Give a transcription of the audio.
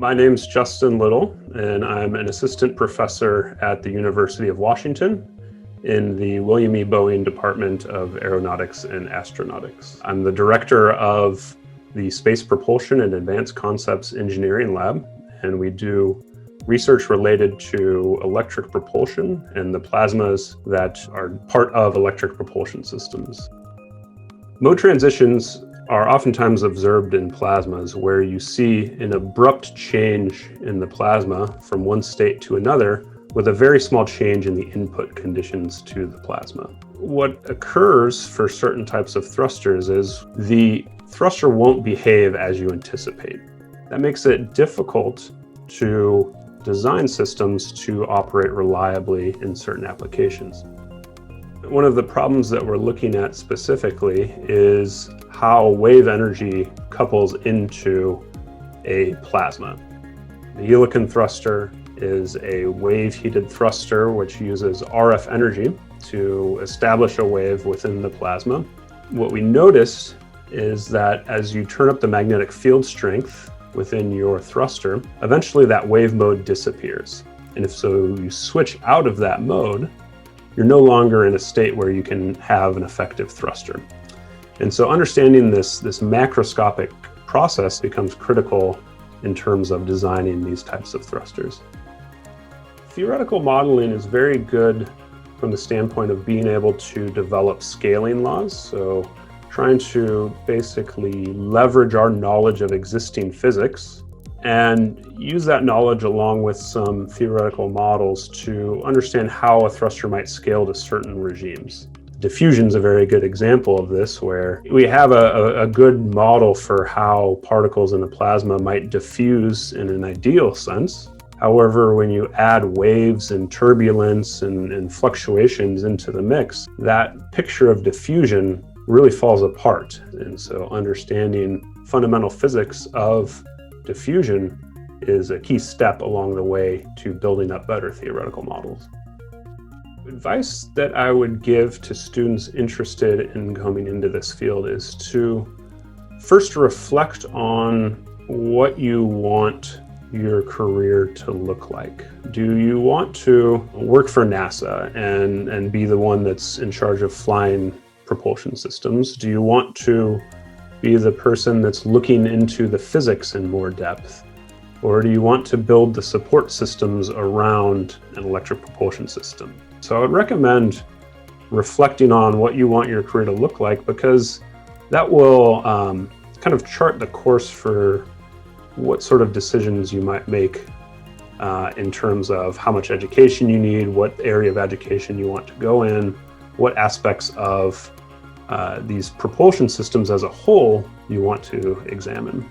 My name's Justin Little, and I'm an assistant professor at the University of Washington in the William E. Boeing Department of Aeronautics and Astronautics. I'm the director of the Space Propulsion and Advanced Concepts Engineering Lab, and we do research related to electric propulsion and the plasmas that are part of electric propulsion systems. Mode transitions are oftentimes observed in plasmas where you see an abrupt change in the plasma from one state to another with a very small change in the input conditions to the plasma. What occurs for certain types of thrusters is the thruster won't behave as you anticipate. That makes it difficult to design systems to operate reliably in certain applications. One of the problems that we're looking at specifically is how wave energy couples into a plasma. The helican thruster is a wave-heated thruster which uses RF energy to establish a wave within the plasma. What we notice is that as you turn up the magnetic field strength within your thruster, eventually that wave mode disappears. And if so you switch out of that mode, you're no longer in a state where you can have an effective thruster. And so understanding this macroscopic process becomes critical in terms of designing these types of thrusters. Theoretical modeling is very good from the standpoint of being able to develop scaling laws. So trying to basically leverage our knowledge of existing physics and use that knowledge along with some theoretical models to understand how a thruster might scale to certain regimes. Diffusion is a very good example of this, where we have a good model for how particles in the plasma might diffuse in an ideal sense. However, when you add waves and turbulence and fluctuations into the mix, that picture of diffusion really falls apart. And so understanding fundamental physics of diffusion is a key step along the way to building up better theoretical models. Advice that I would give to students interested in coming into this field is to first reflect on what you want your career to look like. Do you want to work for NASA and be the one that's in charge of flying propulsion systems? Do you want to be the person that's looking into the physics in more depth? Or do you want to build the support systems around an electric propulsion system? So I would recommend reflecting on what you want your career to look like, because that will kind of chart the course for what sort of decisions you might make in terms of how much education you need, what area of education you want to go in, what aspects of these propulsion systems as a whole you want to examine.